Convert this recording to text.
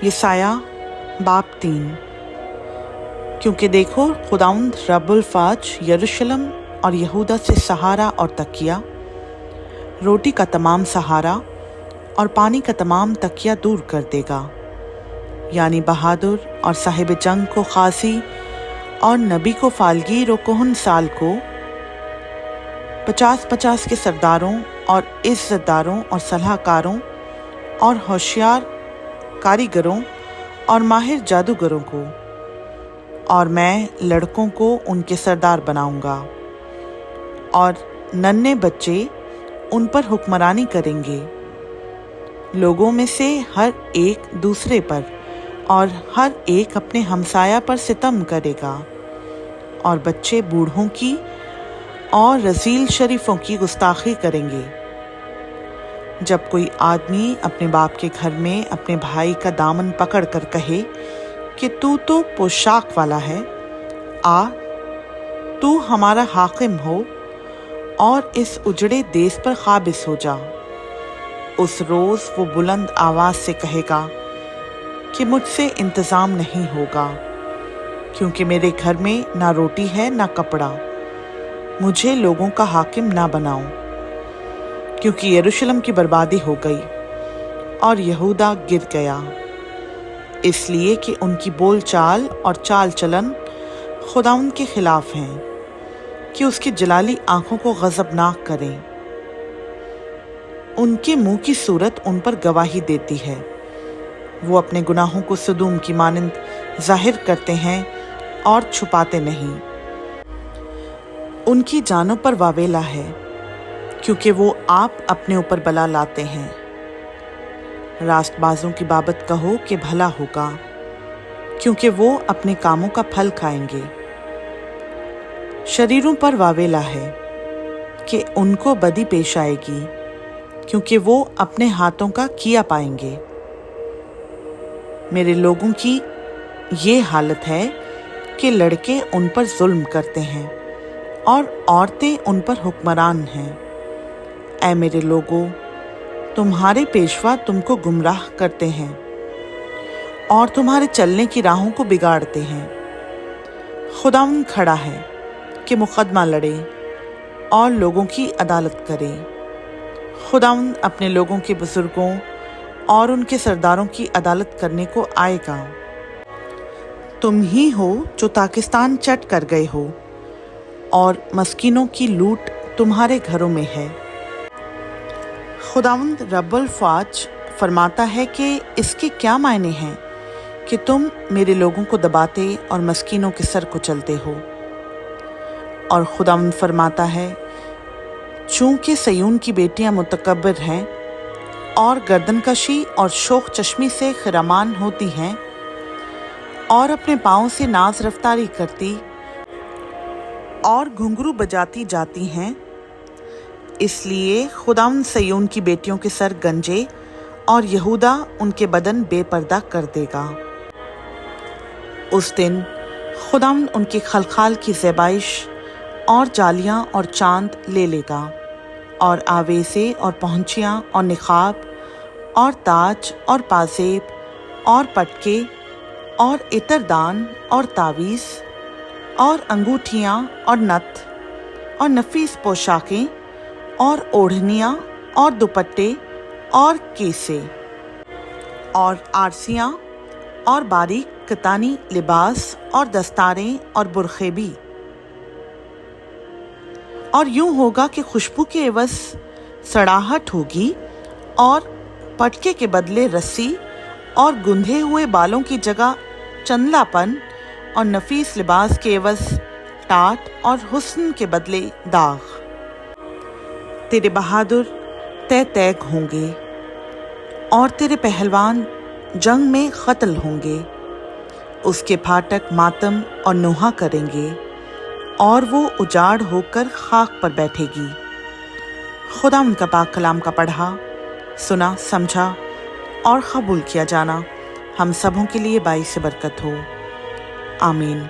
यसाया बाब 3। क्योंकि देखो, खुदावंद रब्बुल फ़ाज यरूशलेम और यहूदा से सहारा और तकिया, रोटी का तमाम सहारा और पानी का तमाम तकिया दूर कर देगा। यानी बहादुर और साहिब जंग को खासी और नबी को फालगीर और कोहन साल को 50-50 के सरदारों और इज़्ज़तदारों और सलाहकारों और होशियार कारीगरों और माहिर जादूगरों को, और मैं लड़कों को उनके सरदार बनाऊंगा और नन्हे बच्चे उन पर हुक्मरानी करेंगे। लोगों में से हर एक दूसरे पर और हर एक अपने हमसाया पर सितम करेगा, और बच्चे बूढ़ों की और रजील शरीफों की गुस्ताखी करेंगे। जब कोई आदमी अपने बाप के घर में अपने भाई का दामन पकड़ कर कहे कि तू तो पोशाक वाला है, आ तू हमारा हाकिम हो और इस उजड़े देश पर काबिज हो जा, उस रोज़ वो बुलंद आवाज़ से कहेगा कि मुझसे इंतज़ाम नहीं होगा, क्योंकि मेरे घर में ना रोटी है ना कपड़ा। मुझे लोगों का हाकिम ना बनाओ, क्योंकि यरूशलेम की बर्बादी हो गई और यहूदा गिर गया, इसलिए कि उनकी बोल चाल और चाल चलन खुदावंद के खिलाफ हैं, कि उसकी जलाली आंखों को गज़बनाक करें। उनके मुंह की सूरत उन पर गवाही देती है। वो अपने गुनाहों को सदूम की मानंद जाहिर करते हैं और छुपाते नहीं। उनकी जानों पर वावेला है, क्योंकि वो आप अपने ऊपर बला लाते हैं। रास्तबाजों की बाबत कहो कि भला होगा, क्योंकि वो अपने कामों का फल खाएंगे। शरीरों पर वावेला है कि उनको बदी पेश आएगी, क्योंकि वो अपने हाथों का किया पाएंगे। मेरे लोगों की ये हालत है कि लड़के उन पर जुल्म करते हैं और औरतें उन पर हुक्मरान हैं। ऐ मेरे लोगों, तुम्हारे पेशवा तुमको गुमराह करते हैं और तुम्हारे चलने की राहों को बिगाड़ते हैं। खुदावंद खड़ा है कि मुकदमा लड़े और लोगों की अदालत करे। खुदावंद अपने लोगों के बुजुर्गों और उनके सरदारों की अदालत करने को आएगा। तुम ही हो जो पाकिस्तान चट कर गए हो, और मस्कीनों की लूट तुम्हारे घरों में है। खुदावंद रब्बुल फ़ाज फरमाता है कि इसके क्या मायने हैं कि तुम मेरे लोगों को दबाते और मस्कीनों के सर कुचलते हो। और खुदावंद फरमाता है, चूंकि सयून की बेटियां मुतकब्बिर हैं और गर्दनकशी और शोख चश्मी से खिरामान होती हैं और अपने पाँव से नाज रफ्तारी करती और घुंघरू बजाती जाती हैं, इसलिए खुदावंद सयून की बेटियों के सर गंजे और यहूदा उनके बदन बेपर्दा कर देगा। उस दिन खुदावंद उनकी खलखाल की ज़ेबाइश और जालियाँ और चांद ले लेगा, और आवेसे और पहुँचियाँ और निखाब और ताज और पाजेब और पटके और इतरदान और तावीज़ और अंगूठियाँ और नथ और नफीस पोशाकें और ओढ़नियाँ और दुपट्टे और केसे और आरसियाँ और बारीक कतानी लिबास और दस्तारें और बुरखे भी। और यूं होगा कि खुशबू के एवज सड़ाहट होगी, और पटके के बदले रस्सी और गुंधे हुए बालों की जगह चंदलापन, और नफीस लिबास के एवज टाट और हुस्न के बदले दाग। तेरे बहादुर तय तैग होंगे और तेरे पहलवान जंग में कत्ल होंगे। उसके फाटक मातम और नोहा करेंगे, और वो उजाड़ होकर खाक पर बैठेगी। खुदा उनका पाक कलाम का पढ़ा, सुना, समझा और कबूल किया जाना हम सबों के लिए बाइस बरकत हो। आमीन।